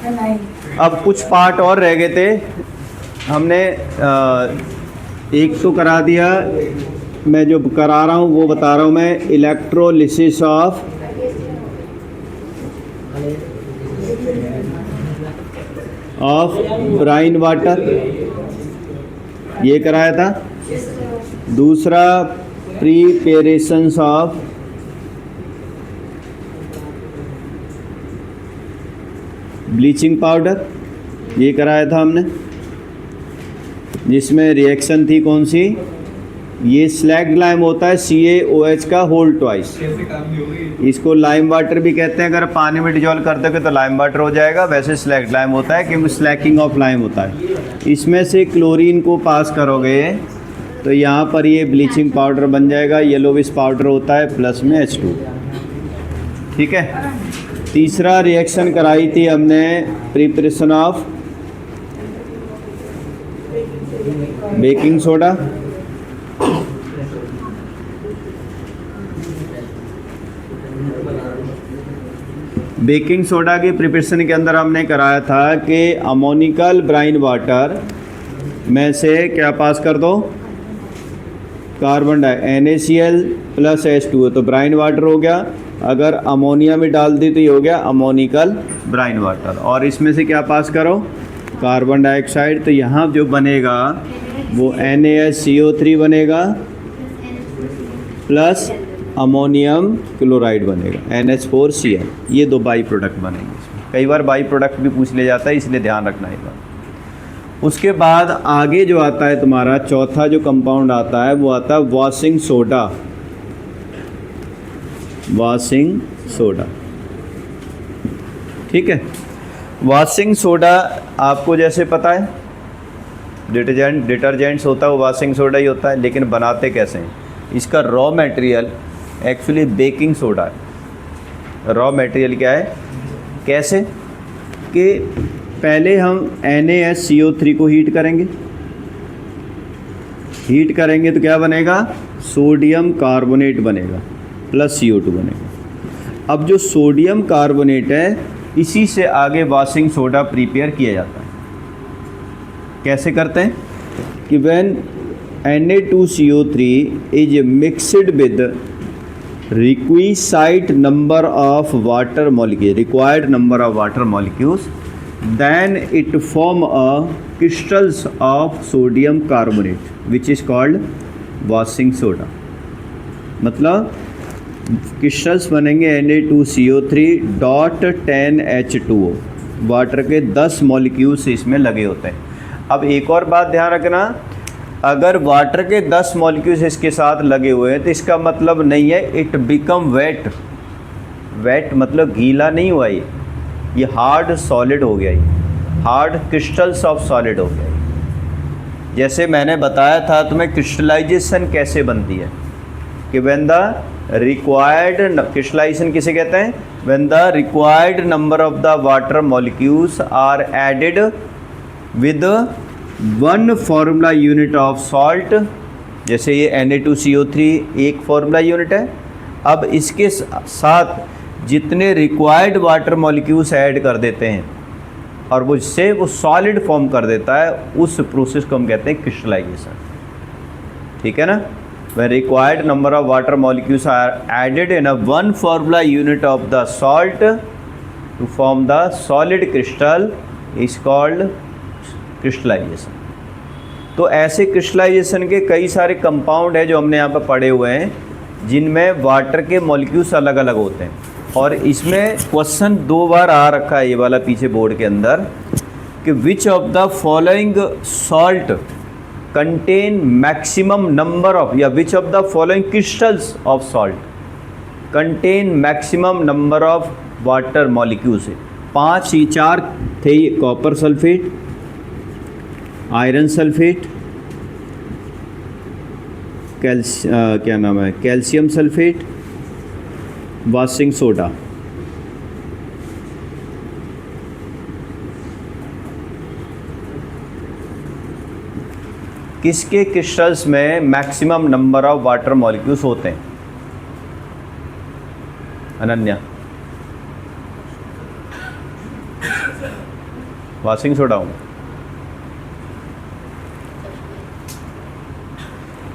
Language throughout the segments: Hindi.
अब कुछ पार्ट और रह गए थे, हमने एक तो करा दिया, मैं जो करा रहा हूँ वो बता रहा हूँ मैं, इलेक्ट्रोलिसिस ऑफ ब्राइन वाटर, ये कराया था। दूसरा प्रिपरेशंस ऑफ ब्लीचिंग पाउडर, ये कराया था हमने, जिसमें रिएक्शन थी कौन सी, ये स्लैग्ड लाइम होता है CaOH का होल ट्वाइस, इसको लाइम वाटर भी कहते हैं। अगर पानी में डिजोल्व कर दोगे तो लाइम वाटर हो जाएगा, वैसे स्लैग्ड लाइम होता है क्योंकि स्लैकिंग ऑफ लाइम होता है। इसमें से क्लोरीन को पास करोगे तो यहाँ पर ये ब्लीचिंग पाउडर बन जाएगा, येलोविश पाउडर होता है प्लस में H2, ठीक है। तीसरा रिएक्शन कराई थी हमने preparation of baking soda, baking soda के प्रिपरेशन के अंदर हमने कराया था कि अमोनिकल ब्राइन वाटर में से क्या पास कर दो, carbon die NaCl plus H2O, तो ब्राइन वाटर हो गया। अगर अमोनिया में डाल दी तो ये हो गया अमोनिकल ब्राइन वाटर, और इसमें से क्या पास करो, कार्बन डाइऑक्साइड, तो यहाँ जो बनेगा वो NaCO3 बनेगा प्लस अमोनियम क्लोराइड बनेगा NH4Cl, ये दो बाई प्रोडक्ट बनेंगे। इसमें कई बार बाई प्रोडक्ट भी पूछ लिया जाता है, इसलिए ध्यान रखना है बात। उसके बाद आगे जो आता है तुम्हारा चौथा जो कंपाउंड आता है वो आता है वॉशिंग सोडा, वॉशिंग सोडा, ठीक है। वॉशिंग सोडा आपको जैसे पता है डिटर्जेंट्स होता है वो वॉशिंग सोडा ही होता है, लेकिन बनाते कैसे हैं, इसका raw material actually baking soda है। रॉ मटेरियल क्या है, कैसे कि पहले हम NaCO3 को हीट करेंगे, हीट करेंगे तो क्या बनेगा, सोडियम कार्बोनेट बनेगा प्लस CO2 बनेगा। अब जो सोडियम कार्बोनेट है इसी से आगे वॉशिंग सोडा प्रिपेयर किया जाता है। कैसे करते हैं कि when Na2CO3 is mixed with requisite number of water molecules, required number of water molecules, then it form a crystals of sodium carbonate which is called washing soda। मतलब क्रिस्टल्स बनेंगे Na2CO3 डॉट 10H2O, वाटर के 10 मॉलिक्यूल्स इसमें लगे होते हैं। अब एक और बात ध्यान रखना, अगर वाटर के 10 मॉलिक्यूल्स इसके साथ लगे हुए हैं तो इसका मतलब नहीं है इट बिकम वेट, वेट मतलब गीला नहीं हुआ, ये हार्ड सॉलिड हो गया, ये हार्ड क्रिस्टल्स ऑफ सॉलिड हो गया। जैसे मैंने बताया था तुम्हें क्रिस्टलाइजेशन कैसे बनती है कि व्हेन द रिक्वायर्ड, क्रिस्टलाइजेशन किसे कहते हैं, when the required number of the water molecules are added with 1 formula unit of salt. जैसे ये Na2CO3 एक फार्मूला यूनिट है, अब इसके साथ जितने रिक्वायर्ड वाटर मॉलिक्यूल्स ऐड कर देते हैं और वो इससे वो सॉलिड फॉर्म कर देता है, उस प्रोसेस को हम कहते हैं क्रिस्टलाइजेशन, ठीक है ना। When required number of water molecules are added in a 1 formula unit of the salt to form the solid crystal is called crystallization। तो ऐसे क्रिस्टलाइजेशन के कई सारे कंपाउंड है जो हमने यहाँ पर पढ़े हुए हैं, जिनमें वाटर के मॉलिक्यूल्स अलग अलग होते हैं। और इसमें क्वेश्चन 2 बार आ रखा है, ये वाला पीछे बोर्ड के अंदर, कि which of the following salt contain maximum number of, या which of the following crystals of salt contain maximum number of water molecules है। 4 थे ये, कॉपर सल्फेट, आयरन सल्फेट, क्या नाम है, कैल्शियम सल्फेट, वॉशिंग सोडा। किसके क्रिस्टल्स में maximum number of water molecules होते हैं, अनन्या? वॉशिंग सोडा हूँ।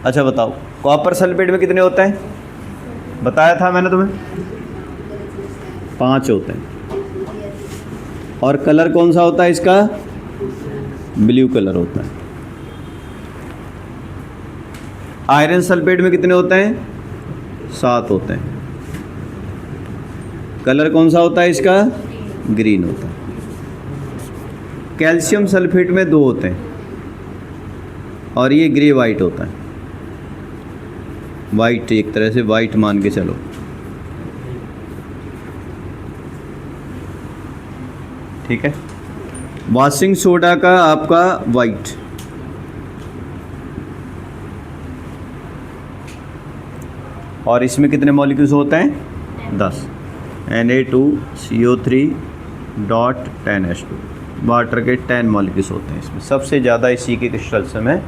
अच्छा बताओ, कॉपर सल्फेट में कितने होते हैं? बताया था मैंने तुम्हें, 5 होते हैं। और कलर कौन सा होता है इसका? ब्लू कलर होता है। आयरन सल्फेट में कितने होते हैं? 7 होते हैं। कलर कौन सा होता है इसका? ग्रीन होता है। कैल्शियम सल्फेट में 2 होते हैं और ये ग्रे वाइट होता है। वाइट, एक तरह से वाइट मान के चलो। ठीक है, वॉशिंग सोडा का आपका वाइट, और इसमें कितने मॉलिक्यूल्स होते हैं? 10। Na2CO3.10H2। वाटर के 10 मॉलिक्यूल्स होते हैं इसमें। सबसे ज़्यादा इसी के क्रिस्टल्स में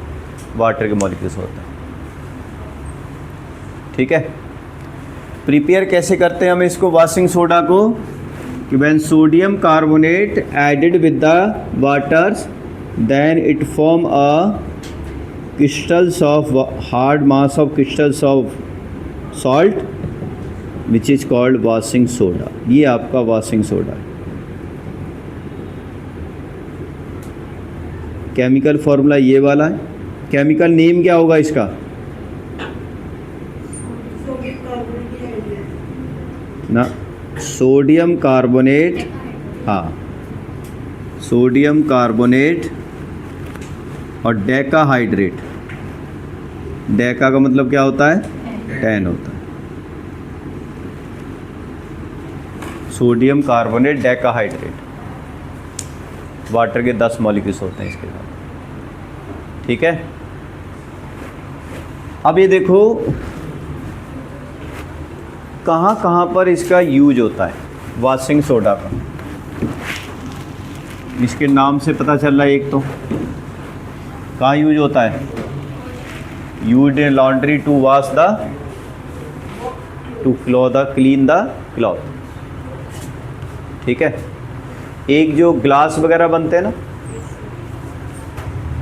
वाटर के मॉलिक्यूल्स होते हैं। ठीक है, प्रिपेयर कैसे करते हैं हम इसको वॉशिंग सोडा को? कि when sodium carbonate added with the waters then it form a crystals of hard mass of crystals of salt which is called washing soda. ये आपका वॉशिंग सोडा है। केमिकल फॉर्मूला ये वाला है। केमिकल नेम क्या होगा इसका? ना, सोडियम कार्बोनेट, हाँ, सोडियम कार्बोनेट और डेका हाइड्रेट। डेका का मतलब क्या होता है? 10 होता है। Sodium carbonate Deka hydrate, water के 10 मॉलिक्यूल्स होते हैं इसके साथ। ठीक है, अब ये देखो कहाँ कहाँ पर इसका यूज होता है वॉशिंग सोडा का। इसके नाम से पता चल रहा है। एक तो कहाँ यूज होता है? Use in laundry to wash the, to clean the cloth. ठीक है, एक जो ग्लास वगैरह बनते हैं ना,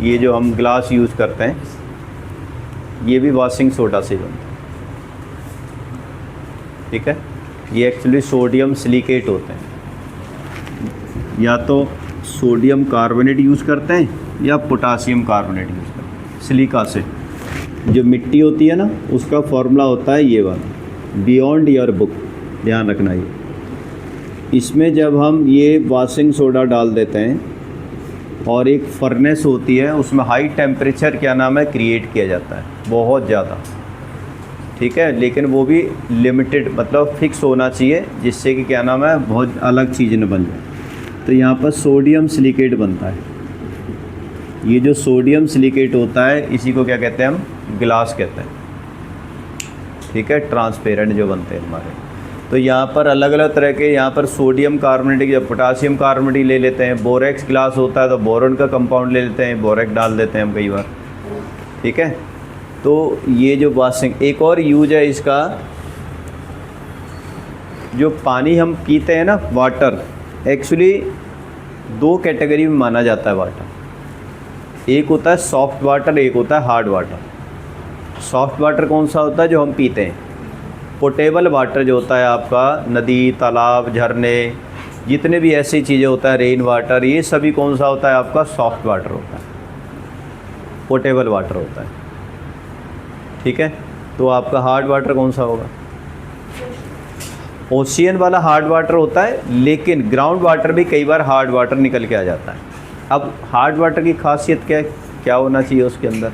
ये जो हम ग्लास यूज़ करते हैं, ये भी वॉशिंग सोडा से बनते हैं। ठीक है, ये एक्चुअली सोडियम सिलिकेट होते हैं। या तो सोडियम कार्बोनेट यूज़ करते हैं या पोटासियम कार्बोनेट यूज़ करते हैं। सिलिका से जो मिट्टी होती है ना, उसका फॉर्मूला होता है ये वाला, बियॉन्ड योर बुक, ध्यान रखना। ये इसमें जब हम ये वॉशिंग सोडा डाल देते हैं और एक फर्नेस होती है, उसमें हाई टेम्परेचर क्या नाम है क्रिएट किया जाता है, बहुत ज़्यादा। ठीक है, लेकिन वो भी लिमिटेड, मतलब फिक्स होना चाहिए, जिससे कि क्या नाम है बहुत अलग चीज़ न बन जाए। तो यहाँ पर सोडियम सिलिकेट बनता है। ये जो सोडियम सिलिकेट होता है, इसी को क्या कहते हैं हम? ग्लास कहते हैं। ठीक है, ट्रांसपेरेंट जो बनते हैं हमारे। तो यहाँ पर अलग अलग तरह के, यहाँ पर सोडियम कार्बोनेट या पोटासियम कार्बोनेट ले लेते हैं। बोरेक्स ग्लास होता है तो बोरोन का कंपाउंड ले लेते हैं, बोरेक डाल देते हैं हम कई बार। ठीक है, तो ये जो वॉशिंग, एक और यूज है इसका, जो पानी हम पीते हैं ना, वाटर, एक्चुअली 2 कैटेगरी में माना जाता है वाटर। एक होता है सॉफ्ट वाटर, एक होता है हार्ड वाटर। सॉफ्ट वाटर कौन सा होता है? जो हम पीते हैं। पोटेबल वाटर जो होता है आपका, नदी, तालाब, झरने, जितने भी ऐसी चीज़ें होता है, रेन वाटर, ये सभी कौन सा होता है आपका? सॉफ्ट वाटर होता है, पोटेबल वाटर होता है। ठीक है, तो आपका हार्ड वाटर कौन सा होगा? ओशियन वाला हार्ड वाटर होता है, लेकिन ग्राउंड वाटर भी कई बार हार्ड वाटर निकल के आ जाता है। अब हार्ड वाटर की खासियत क्या होना चाहिए उसके अंदर?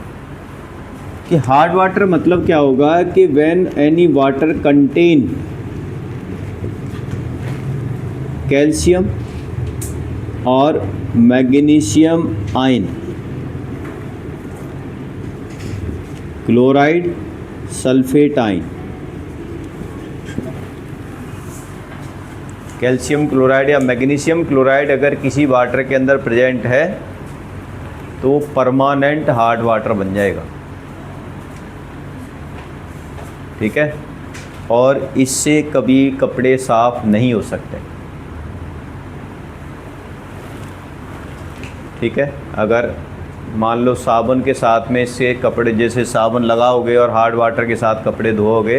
कि हार्ड वाटर मतलब क्या होगा कि when any water contain calcium और magnesium ion, chloride, sulphate ion, calcium chloride या मैग्नीशियम क्लोराइड अगर किसी वाटर के अंदर प्रेजेंट है तो परमानेंट हार्ड वाटर बन जाएगा। ठीक है, और इससे कभी कपड़े साफ नहीं हो सकते। ठीक है। अगर मान लो साबुन के साथ में इससे कपड़े, जैसे साबुन लगाओगे और हार्ड वाटर के साथ कपड़े धोओगे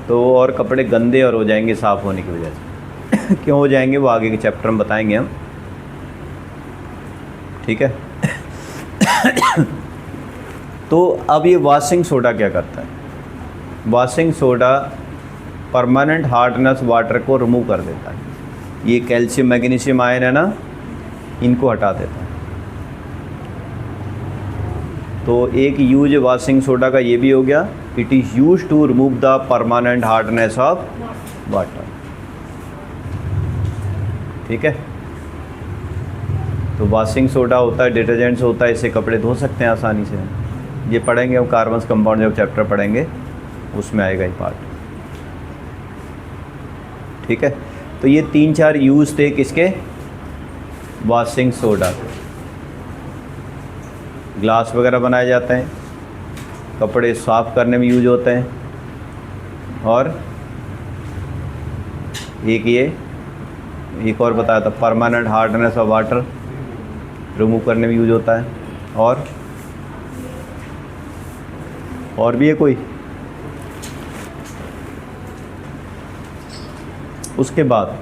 तो और कपड़े गंदे और हो जाएंगे साफ़ होने की वजह से। क्यों हो जाएंगे वो आगे के चैप्टर में बताएंगे हम, ठीक है। तो अब ये वॉशिंग सोडा क्या करता है? Washing soda permanent hardness water को रिमूव कर देता है। ये कैल्शियम मैग्नीशियम आयन है ना, इनको हटा देता है। तो एक यूज वॉशिंग सोडा का ये भी हो गया, it is use to remove the permanent hardness of water, ठीक है। तो वॉशिंग सोडा होता है, डिटर्जेंट्स होता है, इससे कपड़े धो सकते हैं आसानी से। ये पढ़ेंगे हम कार्बन्स कंपाउंड, जब चैप्टर पढ़ेंगे उसमें आएगा ये पार्ट, ठीक है। तो ये 3-4 यूज़ थे किसके? वॉशिंग सोडा के। ग्लास वगैरह बनाए जाते हैं, कपड़े साफ़ करने में यूज होते हैं, और एक और बताया था, permanent hardness of water remove करने में यूज होता है। और भी है कोई? उसके बाद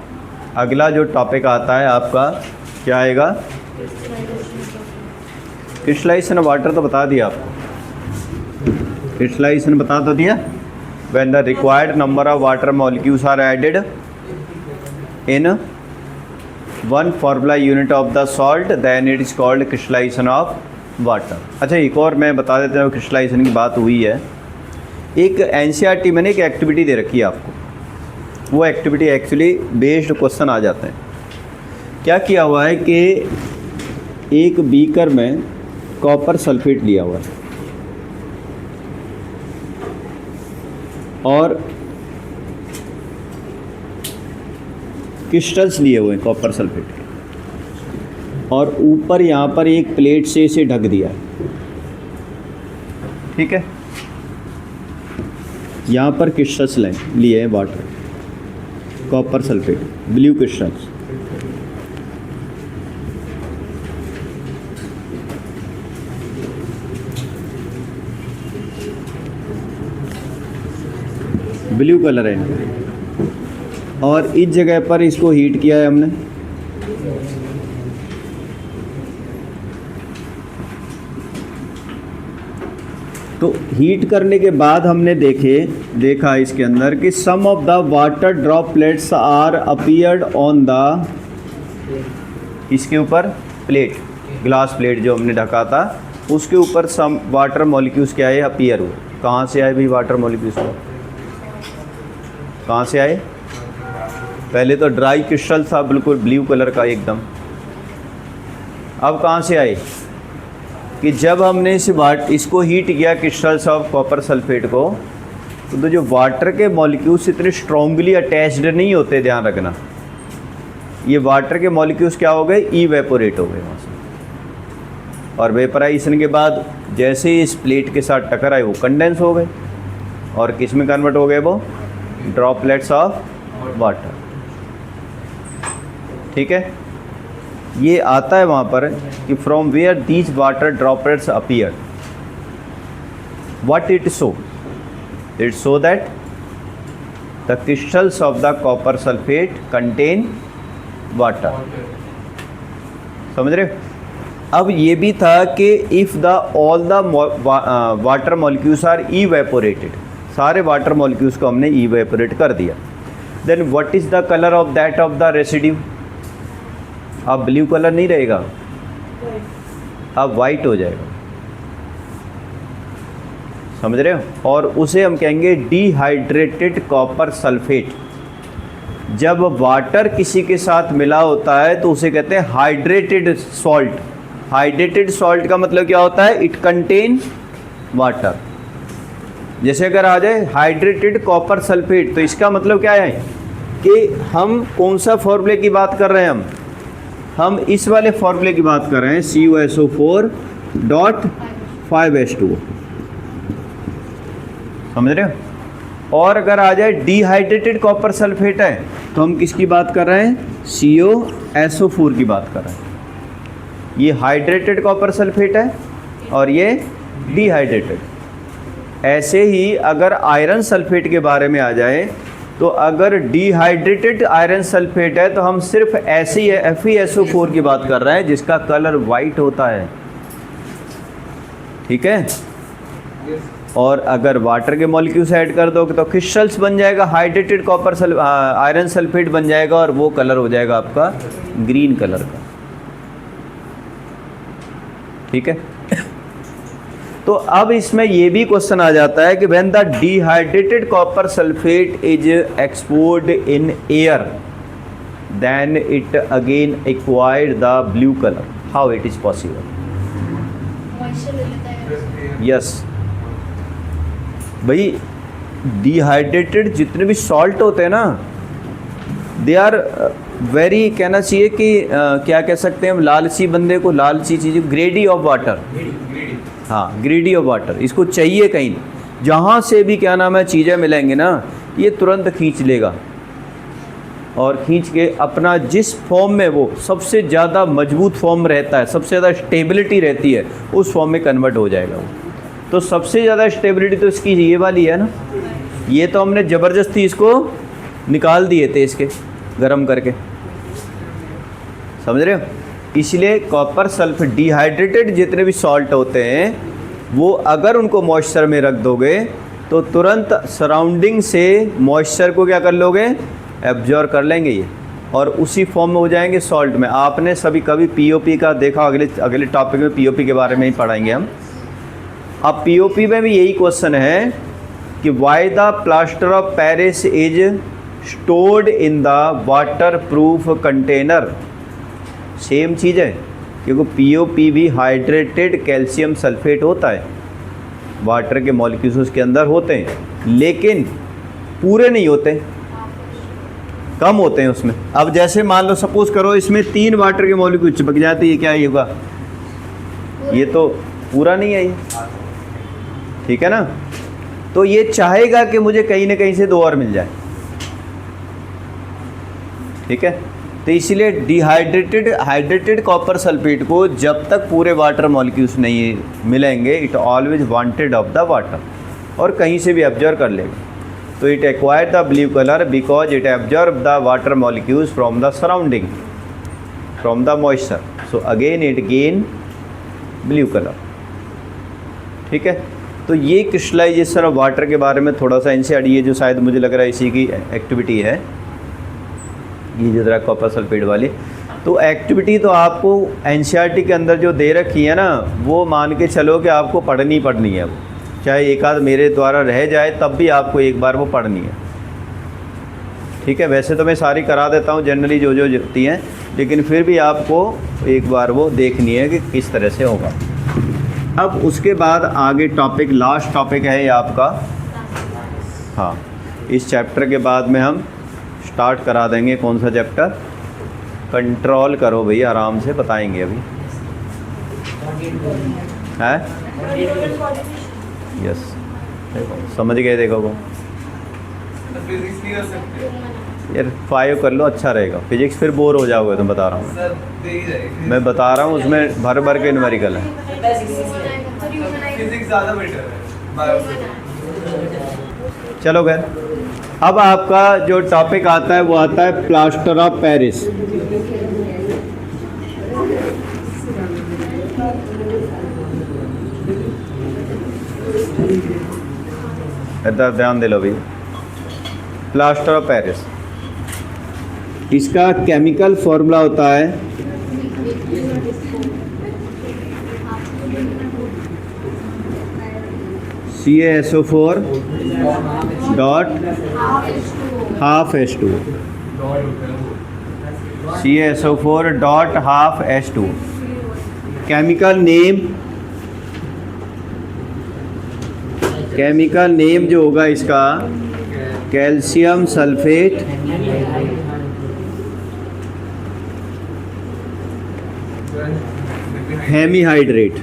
अगला जो टॉपिक आता है आपका, क्या आएगा? क्रिस्टलाइजेशन वाटर तो बता दिया आपको, क्रिस्टलाइजेशन बता तो दिया। When the required number of water molecules are added in 1 formula unit of the salt, then it is called crystallisation of water. अच्छा, एक और मैं बता देता हूँ, क्रिस्टलाइजेशन की बात हुई है। एक एनसीईआरटी में एक एक्टिविटी दे रखी है आपको, वो एक्टिविटी एक्चुअली बेस्ड क्वेश्चन आ जाते हैं। क्या किया हुआ है कि एक बीकर में कॉपर सल्फेट लिया हुआ है और क्रिस्टल्स लिए हुए हैं कॉपर सल्फेट के, और ऊपर यहाँ पर एक प्लेट से इसे ढक दिया है, ठीक है। यहाँ पर क्रिस्टल्स लिए हैं water, copper sulphate, blue crystals. Blue colour है इनका, और इस जगह पर इसको हीट किया है हमने। तो हीट करने के बाद हमने देखा इसके अंदर कि some of the water droplets are appeared on the, इसके ऊपर प्लेट, ग्लास प्लेट जो हमने ढका था, उसके ऊपर सम वाटर मॉलिक्यूल्स क्या है? अपीयर हुए। कहाँ से आए भाई वाटर मॉलिक्यूल्स? कहाँ से आए? पहले तो ड्राई क्रिस्टल था बिल्कुल ब्लू कलर का एकदम। अब कहाँ से आए? कि जब हमने इसको हीट किया क्रिस्टल्स ऑफ कॉपर सल्फेट को, तो जो वाटर के मॉलिक्यूल्स इतने स्ट्रॉन्गली अटैच्ड नहीं होते, ध्यान रखना। ये वाटर के मॉलिक्यूल्स क्या हो गए? इवेपोरेट हो गए वहाँ से, और वेपराइजेशन के बाद जैसे ही इस प्लेट के साथ टकराए वो कंडेंस हो गए, और किस में कन्वर्ट हो गए? वो ड्रॉपलेट्स ऑफ वाटर, ठीक है। ये आता है वहाँ पर कि from where these water droplets appear, what it show that the crystals of the copper sulphate contain water. समझ रहे हो? अब ये भी था कि if the all the water molecules are evaporated, सारे वाटर मॉलिक्यूल्स को हमने इवेपोरेट कर दिया, then what is the colour of that of the residue? अब ब्लू कलर नहीं रहेगा, अब वाइट हो जाएगा। समझ रहे हो? और उसे हम कहेंगे डिहाइड्रेटेड कॉपर सल्फेट। जब वाटर किसी के साथ मिला होता है तो उसे कहते हैं हाइड्रेटेड सॉल्ट। हाइड्रेटेड सॉल्ट का मतलब क्या होता है? It contain water. जैसे अगर आ जाए हाइड्रेटेड कॉपर सल्फेट, तो इसका मतलब क्या है कि हम कौन सा फॉर्मूले की बात कर रहे हैं? हम इस वाले फॉर्मूले की बात कर रहे हैं, CuSO4.5H2O। समझ रहे हो? और अगर आ जाए डिहाइड्रेटेड कॉपर सल्फेट है तो हम किसकी बात कर रहे हैं? CuSO4 की बात कर रहे हैं। ये हाइड्रेटेड कॉपर सल्फेट है और ये डिहाइड्रेटेड। ऐसे ही अगर आयरन सल्फेट के बारे में आ जाए तो अगर डिहाइड्रेटेड आयरन सल्फेट है तो हम सिर्फ ऐसे ही FeSO4 की बात कर रहे हैं जिसका कलर वाइट होता है, ठीक है। और अगर वाटर के मॉलिक्यूल्स ऐड कर दोगे तो क्रिस्टल्स बन जाएगा, हाइड्रेटेड कॉपर आयरन सल्फेट बन जाएगा और वो कलर हो जाएगा आपका ग्रीन कलर का, ठीक है। तो अब इसमें ये भी क्वेश्चन आ जाता है कि when the dehydrated copper sulphate is exposed in air then it again acquired the blue colour, how it is possible? Yes भाई, डिहाइड्रेटेड जितने भी सॉल्ट होते हैं ना, दे आर वेरी, कहना चाहिए कि क्या कह सकते हैं हम, लालची बंदे को लालची चीज़, ग्रेडी ऑफ वाटर। हाँ, ग्रेडी ऑफ वाटर, इसको चाहिए कहीं, जहाँ से भी क्या नाम है चीज़ें मिलेंगे ना ये तुरंत खींच लेगा और खींच के अपना जिस फॉर्म में वो सबसे ज़्यादा मजबूत फॉर्म रहता है, सबसे ज़्यादा स्टेबिलिटी रहती है, उस फॉर्म में कन्वर्ट हो जाएगा वो। तो सबसे ज़्यादा स्टेबिलिटी तो इसकी ये वाली है ना, ये तो हमने ज़बरदस्ती इसको निकाल दिए थे इसके गर्म करके, समझ रहे हो। इसलिए कॉपर सल्फेट डिहाइड्रेटेड जितने भी सॉल्ट होते हैं वो अगर उनको मॉइस्चर में रख दोगे तो तुरंत सराउंडिंग से मॉइस्चर को क्या कर लोगे, एब्जॉर्ब कर लेंगे ये, और उसी फॉर्म में हो जाएंगे सॉल्ट में। आपने सभी कभी पीओपी का देखा, अगले टॉपिक में पीओपी के बारे में ही पढ़ाएंगे हम। अब पीओपी में भी यही क्वेश्चन है कि why the plaster of Paris is stored in the water proof container. Same चीज़ है, क्योंकि पीओपी भी हाइड्रेटेड कैल्शियम सल्फेट होता है, वाटर के मॉलिक्यूल्स उसके अंदर होते हैं, लेकिन पूरे नहीं होते, कम होते हैं उसमें। अब जैसे मान लो सपोज करो इसमें 3 वाटर के मॉलिक्यूल चिपक जाते, ये क्या होगा, ये तो पूरा नहीं है ये, ठीक है ना। तो ये चाहेगा कि मुझे कहीं ना कहीं से 2 और मिल जाए, ठीक है। तो इसीलिए हाइड्रेटेड कॉपर सल्फेट को जब तक पूरे वाटर मॉलिक्यूल्स नहीं मिलेंगे, it always wanted of the water, और कहीं से भी एब्जॉर्ब कर लेगा। तो it acquired the blue colour because it absorb the water molecules from the surrounding, from the moisture, so again it gain blue colour, ठीक है। तो ये क्रिस्टलाइजेशन ऑफ वाटर के बारे में थोड़ा सा एनसीईआरटी, ये जो शायद मुझे लग रहा है इसी की एक्टिविटी है, ये जो ज़रा कॉपर सल्फेट वाली, तो एक्टिविटी तो आपको एनसीईआरटी के अंदर जो दे रखी है ना, वो मान के चलो कि आपको पढ़नी है, वो चाहे एक आध मेरे द्वारा रह जाए तब भी आपको एक बार वो पढ़नी है, ठीक है। वैसे तो मैं सारी करा देता हूँ जनरली जो होती हैं, लेकिन फिर भी आपको एक बार वो देखनी है कि किस तरह से होगा। अब उसके बाद आगे टॉपिक, लास्ट टॉपिक है ये आपका, हाँ, इस चैप्टर के बाद में हम स्टार्ट करा देंगे। कौन सा चैप्टर? कंट्रोल करो भाई, आराम से बताएंगे अभी, है यस, समझ गए, देखो वो यार 5 कर लो, अच्छा रहेगा। फिजिक्स फिर बोर हो जाओगे, तुम बता रहा हूँ मैं बता रहा हूँ, उसमें भर के न्यूमेरिकल है। चलो गए, अब आपका जो टॉपिक आता है वो आता है प्लास्टर ऑफ पेरिस। इधर ध्यान दे लो भैया, प्लास्टर ऑफ पेरिस, इसका केमिकल फॉर्मूला होता है CaSO4 dot half H2, CaSO4 dot half H2। Chemical name जो होगा इसका, कैल्शियम सल्फेट हेमीहाइड्रेट।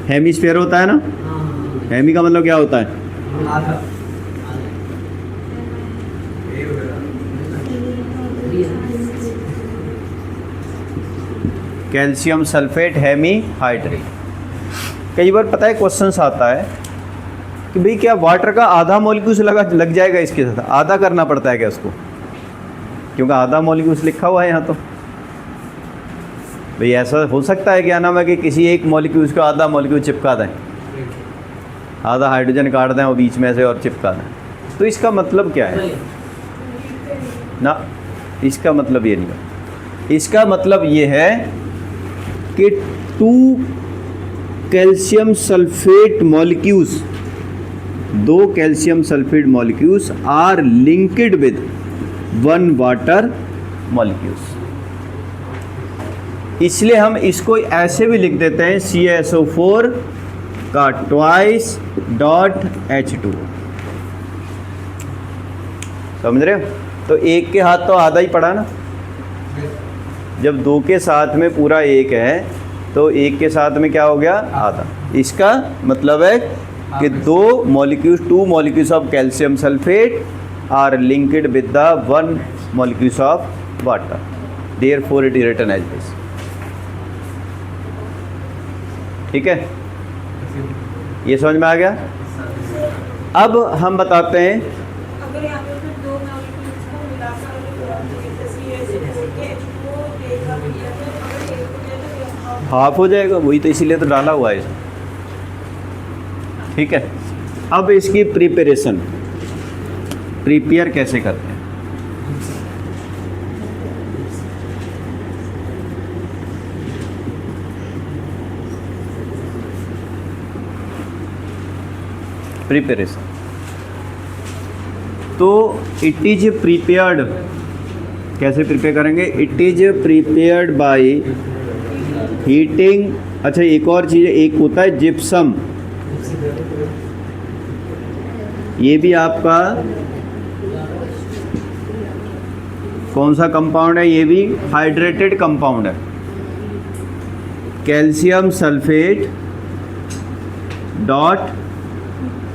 हेमीस्फीयर होता है ना, हेमी का मतलब क्या होता है? Calcium sulphate hemihydrate. कई बार पता है क्वेश्चंस आता है कि भाई क्या वाटर का आधा मॉलिक्यूल्स लग जाएगा इसके साथ, आधा करना पड़ता है क्या उसको, क्योंकि आधा मॉलिक्यूल्स लिखा हुआ है यहाँ। तो भाई ऐसा हो सकता है क्या नाम है कि किसी एक मॉलिक्यूल्स का आधा मॉलिक्यूल चिपका दें, आधा हाइड्रोजन काट दें और बीच में से और चिपका दें, तो इसका मतलब क्या है ना, इसका मतलब ये नहीं है। इसका मतलब ये है कि 2 calcium sulphate molecules, 2 calcium sulphate molecules are linked with 1 water molecules. इसलिए हम इसको ऐसे भी लिख देते हैं CaSO4 का ट्वाइस डॉट H2। समझ रहे हो? तो एक के हाथ तो आधा ही पड़ा ना, जब 2 के साथ में पूरा 1 है तो 1 के साथ में क्या हो गया, आधा। इसका मतलब है कि 2 molecules of calcium sulphate are linked with the 1 molecules of water, therefore it is written as this. ठीक है, ये समझ में आ गया। अब हम बताते हैं, अगर यहाँ पे फिर 2 मॉलिक्यूल्स को मिलाकर हाफ हो जाएगा, वही तो इसीलिए तो डाला हुआ है इसमें। ठीक है, अब इसकी प्रिपेयर कैसे करते हैं। प्रिपरेशन तो इट इज प्रिपेयर्ड, कैसे प्रिपेयर करेंगे, it is prepared by heating. अच्छा, एक और चीज़, एक होता है जिप्सम, ये भी आपका कौन सा कंपाउंड है, ये भी हाइड्रेटेड कंपाउंड है। Calcium sulphate dot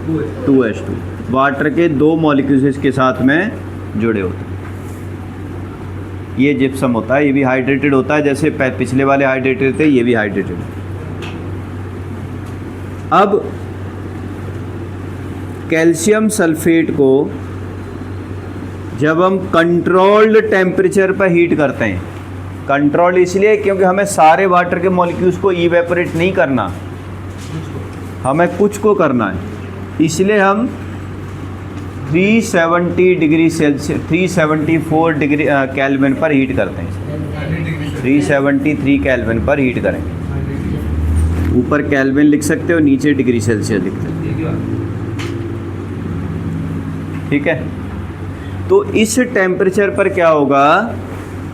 2H2, water के 2 मॉलिक्यूल्स इसके साथ में जुड़े होते हैं, ये जिप्सम होता है। ये भी हाइड्रेटेड होता है, जैसे पिछले वाले हाइड्रेटेड थे, ये भी हाइड्रेटेड है। अब कैल्शियम सल्फेट को जब हम कंट्रोल्ड टेम्परेचर पर हीट करते हैं, कंट्रोल इसलिए क्योंकि हमें सारे वाटर के मॉलिक्यूल्स को इवेपोरेट नहीं करना, हमें कुछ को करना है, इसलिए हम 370 डिग्री सेल्सियस 374 डिग्री केल्विन पर हीट करते हैं। 373 केल्विन पर हीट करेंगे। ऊपर केल्विन लिख सकते हो, नीचे डिग्री सेल्सियस लिख सकते हो। ठीक है, तो इस टेम्परेचर पर क्या होगा,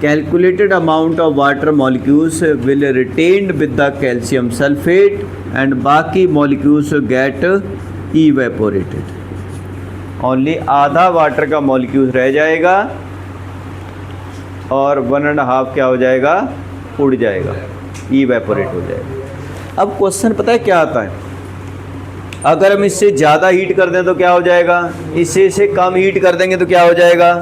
calculated amount of water molecules will retained with the calcium sulphate and बाकी मॉलिक्यूल्स गेट इवेपोरेटेड। ओनली आधा वाटर का मॉलिक्यूल रह जाएगा और 1.5 क्या हो जाएगा, उड़ जाएगा, इवेपोरेट हो जाएगा। अब क्वेश्चन पता है क्या आता है, अगर हम इससे ज़्यादा हीट कर दें तो क्या हो जाएगा, इससे कम हीट कर देंगे तो क्या हो जाएगा।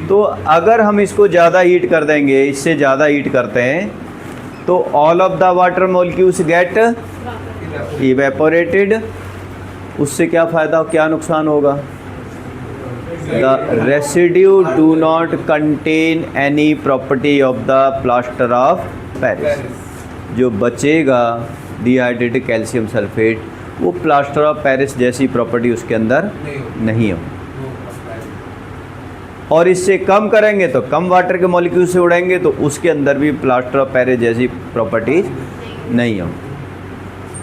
तो अगर हम इसको ज़्यादा हीट कर देंगे, इससे ज़्यादा हीट करते हैं, तो all of the water molecules get evaporated. उससे क्या फ़ायदा, क्या नुकसान होगा, the residue do not contain any property of the plaster of Paris. जो बचेगा डिहाइड्रेटेड कैल्शियम सल्फेट, वो प्लास्टर ऑफ पेरिस जैसी प्रॉपर्टी उसके अंदर नहीं हो। और इससे कम करेंगे तो कम वाटर के मॉलिक्यूल से उड़ेंगे, तो उसके अंदर भी प्लास्टर ऑफ पेरिस जैसी प्रॉपर्टीज नहीं हो।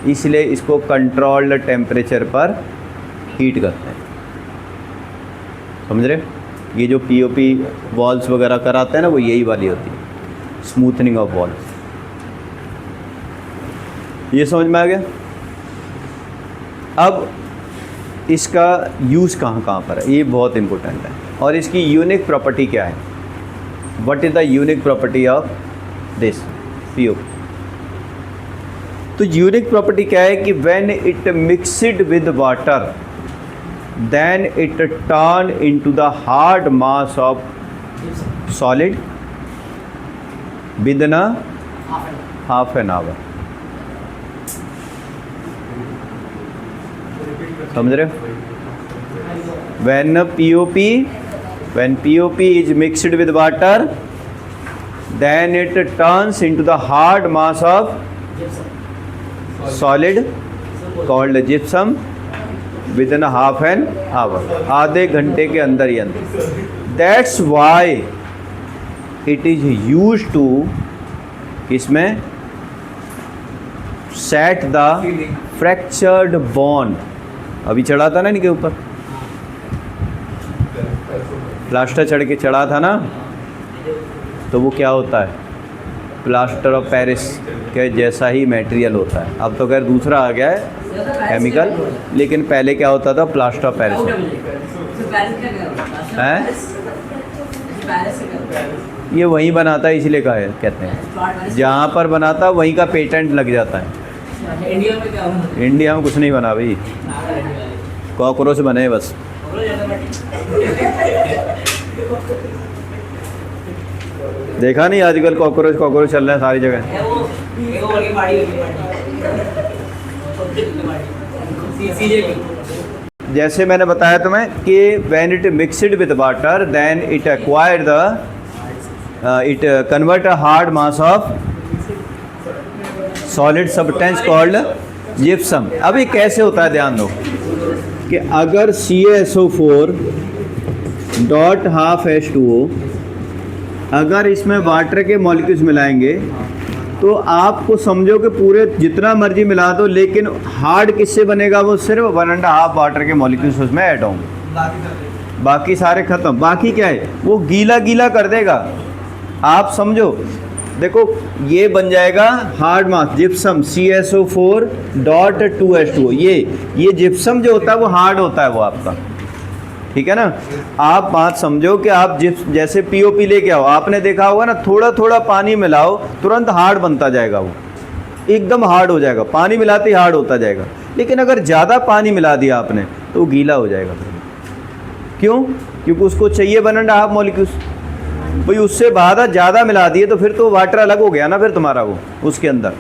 इसलिए इसको कंट्रोल्ड टेम्परेचर पर हीट करते हैं। समझ रहे, ये जो पीओपी वॉल्स वगैरह कराते हैं ना, वो यही वाली होती है, स्मूथनिंग ऑफ वॉल्स। ये समझ में आ गया। अब इसका यूज़ कहाँ कहाँ पर है, ये बहुत इम्पोर्टेंट है। और इसकी यूनिक प्रॉपर्टी क्या है, what is the unique property of this POP. तो यूनिक प्रॉपर्टी क्या है कि when it mixed with water then it turn into the hard mass of solid within half an hour. समझ रहे हो? when POP is mixed with water, then it turns into the hard mass of solid called gypsum within a half an hour, आधे घंटे के अंदर ही अंदर। That's why it is used to इसमें set the fractured bone। अभी चढ़ा था ना इनके ऊपर, प्लास्टर चढ़ा था ना, तो वो क्या होता है, प्लास्टर ऑफ पेरिस के जैसा ही मटेरियल होता है। अब तो खैर दूसरा आ गया है केमिकल, लेकिन पहले क्या होता था, प्लास्टर ऑफ पेरिस है। ये वहीं बनाता है, इसलिए कहा है, कहते हैं जहाँ पर बनाता वहीं का पेटेंट लग जाता है। इंडिया में कुछ नहीं बना भाई, कॉकरोच बने बस। देखा नहीं आजकल कॉकरोच चल रहे हैं सारी जगह। जैसे मैंने बताया तुम्हें कि when it mixed with water, then it acquired it convert a hard mass of solid substance called gypsum। अब ये कैसे होता है, ध्यान दो कि अगर CaSO4 डॉट हाफ H2O, अगर इसमें वाटर के मॉलिक्यूल्स मिलाएंगे तो आपको समझो कि पूरे जितना मर्जी मिला दो, लेकिन हार्ड किससे बनेगा, वो सिर्फ 1.5 वाटर के मॉलिक्यूल्स उसमें ऐड होंगे, बाकी सारे ख़त्म। बाकी क्या है, वो गीला गीला कर देगा। आप समझो, देखो ये बन जाएगा hard mass gypsum CaSO4 dot 2H2O। ये जिप्सम जो होता है वो हार्ड होता है वो आपका, ठीक है ना। आप बात समझो कि आप जैसे POP लेके आओ, आपने देखा होगा ना, थोड़ा थोड़ा पानी मिलाओ तुरंत हार्ड बनता जाएगा, वो एकदम हार्ड हो जाएगा, पानी मिलाते ही हार्ड होता जाएगा। लेकिन अगर ज़्यादा पानी मिला दिया आपने तो वो गीला हो जाएगा। क्यों? क्योंकि उसको चाहिए 1.5 मॉलिक्यूल्स। भाई उससे ज़्यादा मिला दिए तो फिर तो वाटर अलग हो गया ना फिर तुम्हारा वो उसके अंदर,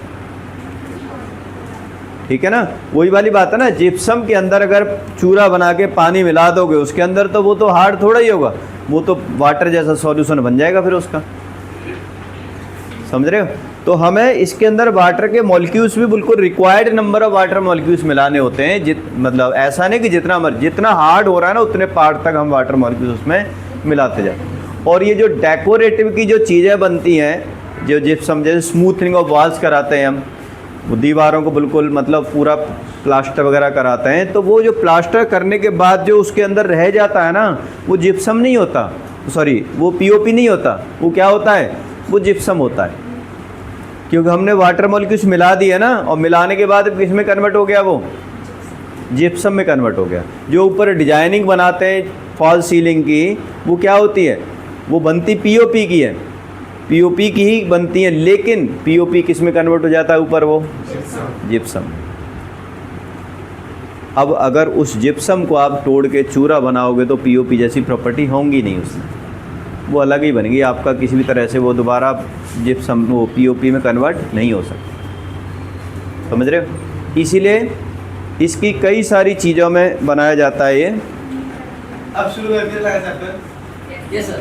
ठीक है ना। वही वाली बात है ना, जिप्सम के अंदर अगर चूरा बना के पानी मिला दोगे उसके अंदर, तो वो तो हार्ड थोड़ा ही होगा, वो तो वाटर जैसा सॉल्यूशन बन जाएगा फिर उसका। समझ रहे हो? तो हमें इसके अंदर वाटर के मॉलिक्यूल्स भी बिल्कुल required number of water molecules मिलाने होते हैं। मतलब ऐसा नहीं कि जितना हार्ड हो रहा है ना उतने पार्ट तक हम वाटर मॉलिक्यूल्स उसमें मिलाते जाते हैं। और ये जो डेकोरेटिव की जो चीज़ें बनती हैं, जो जिप्सम जैसे स्मूथनिंग ऑफ वॉल्स कराते हैं हम, वो दीवारों को बिल्कुल मतलब पूरा प्लास्टर वगैरह कराते हैं, तो वो जो प्लास्टर करने के बाद जो उसके अंदर रह जाता है ना, वो जिप्सम नहीं होता, सॉरी वो POP नहीं होता, वो क्या होता है, वो जिप्सम होता है। क्योंकि हमने वाटर मॉलिक्यूल्स मिला दिए ना, और मिलाने के बाद किस में कन्वर्ट हो गया, वो जिप्सम में कन्वर्ट हो गया। जो ऊपर डिजाइनिंग बनाते हैं फॉल सीलिंग की, वो क्या होती है, वो बनती POP की है, POP की ही बनती है, लेकिन POP किस में कन्वर्ट हो जाता है ऊपर, वो जिप्सम। अब अगर उस जिप्सम को आप तोड़ के चूरा बनाओगे तो POP जैसी प्रॉपर्टी होंगी नहीं उसमें, वो अलग ही बनेगी आपका, किसी भी तरह से वो दोबारा जिप्सम वो POP में कन्वर्ट नहीं हो सकता। समझ रहे हो? इसीलिए इसकी कई सारी चीज़ों में बनाया जाता है ये। अब शुरू करते हैं। Yes sir.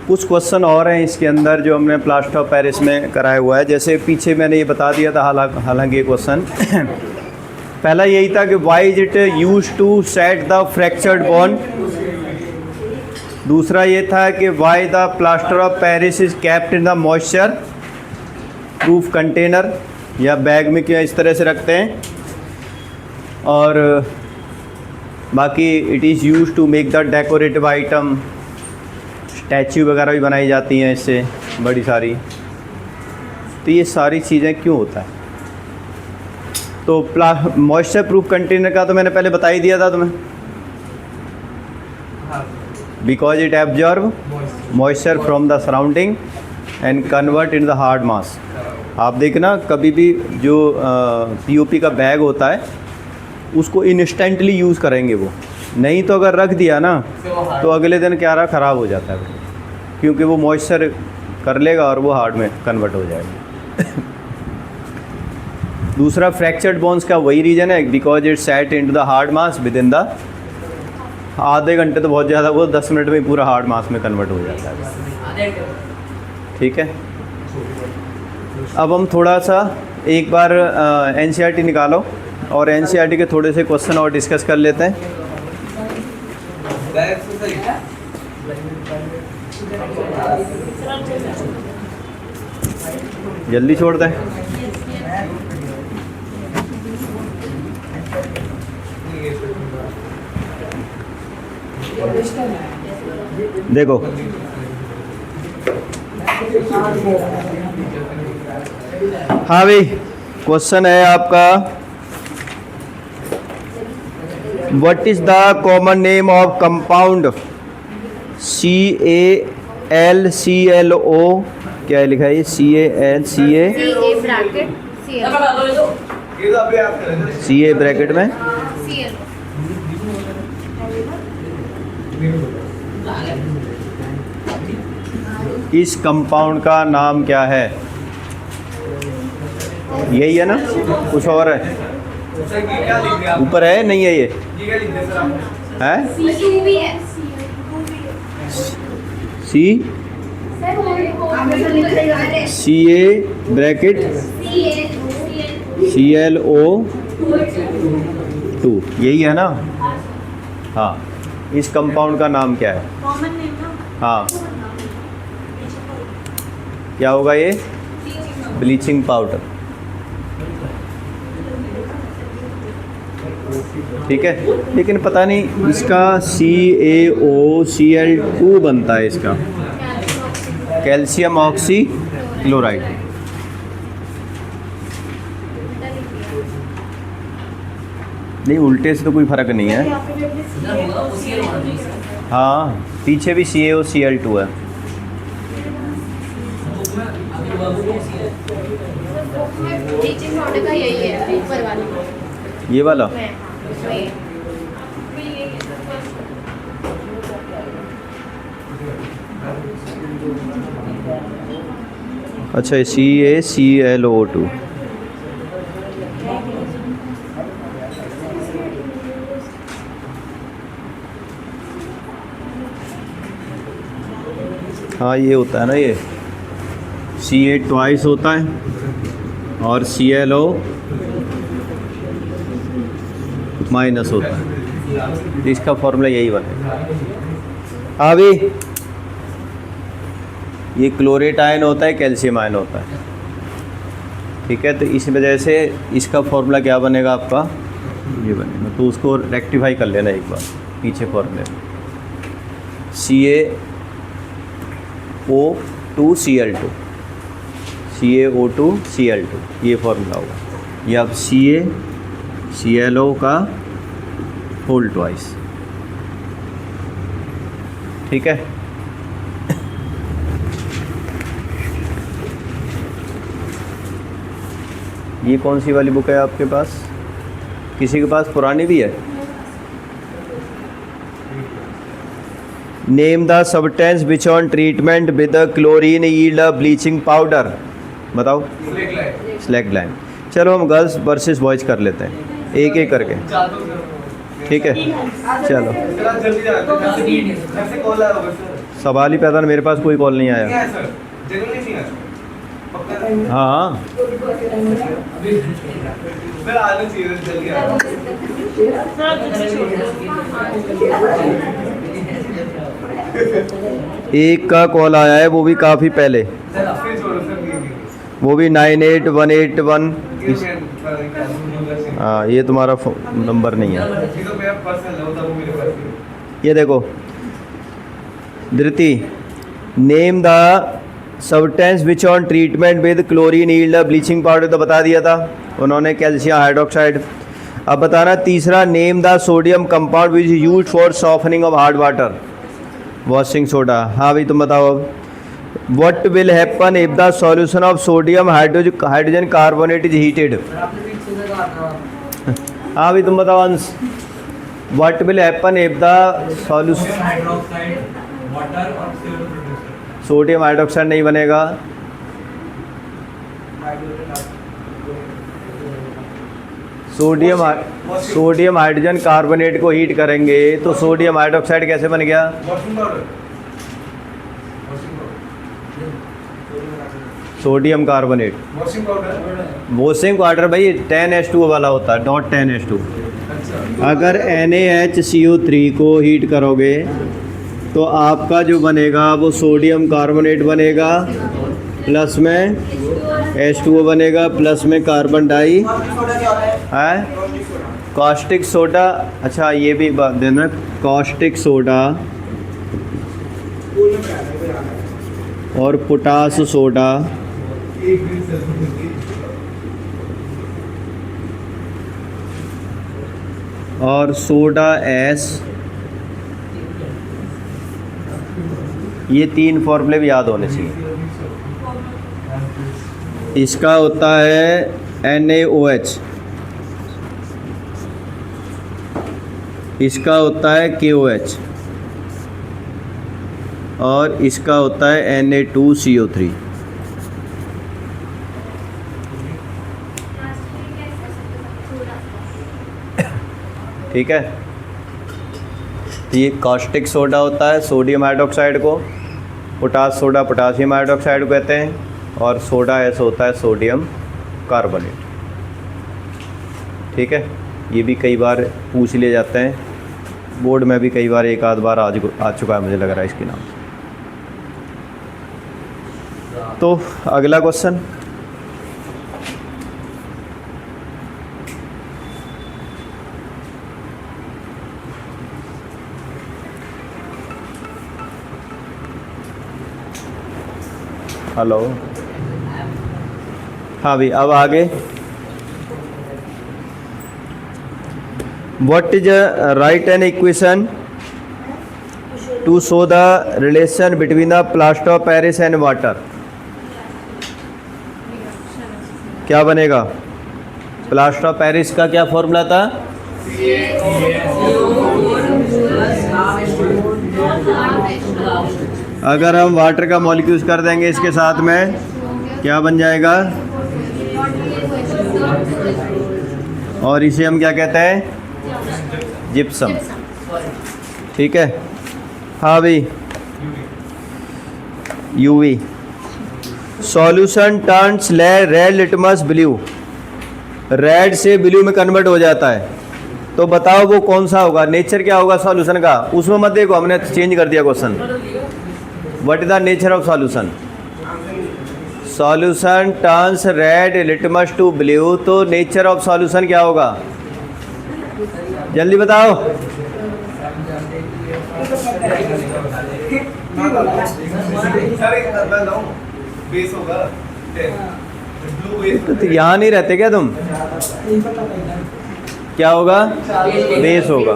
कुछ क्वेश्चन और हैं इसके अंदर जो हमने प्लास्टर ऑफ पेरिस में कराया हुआ है। जैसे पीछे मैंने ये बता दिया था, हालांकि ये क्वेश्चन पहला यही था कि why is it use to set the fractured bond. दूसरा ये था कि why the plaster of Paris is kept in the moisture proof container, या बैग में क्या इस तरह से रखते हैं। और बाकी it is use to make the decorative item, statue वगैरह भी बनाई जाती हैं इससे बड़ी सारी। तो ये सारी चीज़ें क्यों होता है? तो मॉइस्चर प्रूफ कंटेनर का तो मैंने पहले बता ही दिया था तुम्हें, because it absorb moisture from the surrounding and convert in the hard मास। आप देखना कभी भी जो POP का बैग होता है उसको इंस्टेंटली यूज़ करेंगे वो, नहीं तो अगर रख दिया ना तो अगले दिन क्या रहा, ख़राब हो जाता है, क्योंकि वो मॉइस्चर कर लेगा और वो हार्ड में कन्वर्ट हो जाएगा। दूसरा फ्रैक्चर्ड बोन्स का वही रीज़न है, because it set into the hard mass with in the आधे घंटे तो बहुत ज़्यादा, वो 10 मिनट में पूरा हार्ड मास में कन्वर्ट हो जाता है। ठीक है, अब हम थोड़ा सा एक बार एनसीईआरटी निकालो और एनसीईआरटी के थोड़े से क्वेश्चन और डिस्कस कर लेते हैं। जल्दी छोड़ दें। देखो हाँ भाई, क्वेश्चन है आपका, what is the common name of compound CaLClO? क्या लिखा है ये? CaLCa ब्रैकेट ये तो अभी आप करें। CA ब्रैकेट में इस कंपाउंड का नाम क्या है? यही है ना, कुछ और है? सर ये क्या लिख रहे हैं आप? ऊपर है, नहीं है ये? ये क्या लिख रहे हैं सर आप? है सी CA ब्रैकेट ClO2, यही है ना? हाँ, इस कंपाउंड का नाम क्या है? कॉमन नेम ना। हाँ, क्या होगा ये? Bleaching powder. ठीक है, लेकिन पता नहीं इसका CaOCl2 बनता है, इसका कैल्शियम ऑक्सी क्लोराइड। नहीं, उल्टे से तो कोई फर्क नहीं है। हाँ, पीछे भी CaOCl2 है। ब्लीचिंग पाउडर का यही है, ऊपर वाला ये वाला। अच्छा, CaClO2। हाँ, ये होता है ना, ये Ca ट्वाइस होता है और ClO माइनस होता है, तो इसका फॉर्मूला यही बनेगा। अभी ये क्लोरेट आयन होता है, कैल्शियम आयन होता है। ठीक है, तो इस वजह से इसका फॉर्मूला क्या बनेगा आपका? ये बनेगा। तो उसको रेक्टिफाई कर लेना एक बार पीछे फॉर्मूले में। CaO2Cl2, CaO2Cl2, ये फॉर्मूला होगा। ये अब CaClO का होल ट्वाइस। ठीक है, ये कौन सी वाली बुक है आपके पास? किसी के पास पुरानी भी है? Name the substance which on treatment with chlorine yield a bleaching powder. बताओ। Slack line. चलो हम गर्ल्स वर्सेस बॉयज कर लेते हैं, एक एक करके। ठीक है, चलो। सवाल ही पैदा, मेरे पास कोई कॉल नहीं आया। हाँ, एक का कॉल आया है, वो भी काफ़ी पहले, वो भी 98181। हाँ, ये तुम्हारा नंबर नहीं है। ये देखो Dhriti, name the substance which on treatment with chlorine yield bleaching powder, तो बता दिया था उन्होंने, कैल्शियम हाइड्रोक्साइड। अब बताना तीसरा, name the sodium compound which used for softening of hard water, washing soda. हाँ भाई, तुम बताओ अब। What will happen if the solution of sodium hydrogen carbonate is heated? हाँ भाई, तुम बताओ अंश। What will happen if the solution sodium hydroxide नहीं बनेगा। सोडियम हाइड्रोजन कार्बोनेट को हीट करेंगे तो सोडियम हाइड्रोक्साइड कैसे बन गया? Sodium carbonate. वॉशिंग पाउडर भाई 10H2O वाला होता है, नॉट 10H2। अगर NaHCO3 को हीट करोगे तो आपका जो बनेगा वो सोडियम कार्बोनेट बनेगा, प्लस में H2O बनेगा, प्लस में कार्बन डाई है कॉस्टिक सोडा। अच्छा ये भी बात देना, कॉस्टिक सोडा और पोटास सोडा और सोडा एस, ये 3 फॉर्मूले भी याद होने चाहिए। इसका होता है NaOH, इसका होता है KOH और इसका होता है Na2CO3। ठीक है, तो ये कॉस्टिक सोडा होता है सोडियम हाइड्रोक्साइड को, पोटास सोडा पोटासियम हाइड्रोक्साइड को कहते हैं, और सोडा एस होता है सोडियम कार्बोनेट। ठीक है, ये भी कई बार पूछ लिए जाते हैं, बोर्ड में भी कई बार एक आध बार आ चुका है मुझे लग रहा है इसके नाम। तो अगला क्वेश्चन, हेलो, हाँ भाई अब आगे, what is right an equation two show the relation between the plaster of Paris and water? क्या बनेगा? प्लास्टर ऑफ पेरिस का क्या फॉर्मूला था? अगर हम वाटर का मॉलिक्यूल्स कर देंगे इसके साथ में, क्या बन जाएगा? और इसे हम क्या कहते हैं? जिप्सम। ठीक है, हाँ भाई, UV solution turns red litmus blue, red से ब्लू में कन्वर्ट हो जाता है, तो बताओ वो कौन सा होगा? नेचर क्या होगा सॉल्यूशन का? उसमें मत देखो, हमने चेंज कर दिया question. What is the nature of solution? Solution turns red litmus to blue, तो नेचर ऑफ सॉल्यूशन क्या होगा? जल्दी बताओ। तो यहाँ नहीं रहते क्या तुम? क्या होगा? बेस होगा।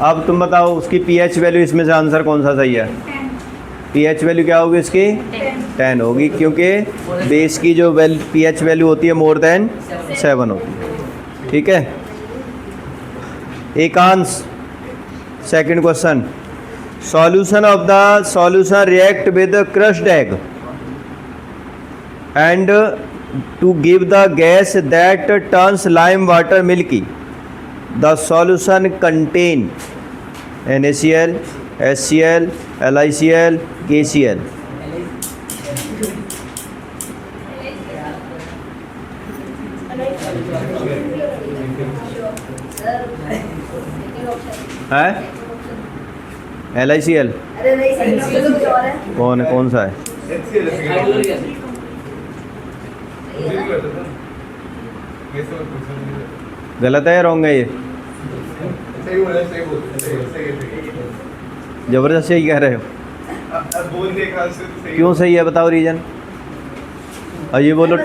अब तुम बताओ उसकी pH वैल्यू, इसमें से आंसर कौन सा सही है? pH वैल्यू क्या होगी इसकी? 10 होगी, क्योंकि बेस की जो pH वैल्यू होती है मोर देन 7 होती है। ठीक है, Ekansh second question, solution of the solution react with crushed egg and to give the gas that turns lime water milky, the solution contain NaCl, HCl, LiCl, KCl। है LiCl? कौन सा है? गलत है या रॉन्ग है ये? जबरदस्ती ही कह रहे हो? क्यों सही है बताओ रीजन। और ये बोलो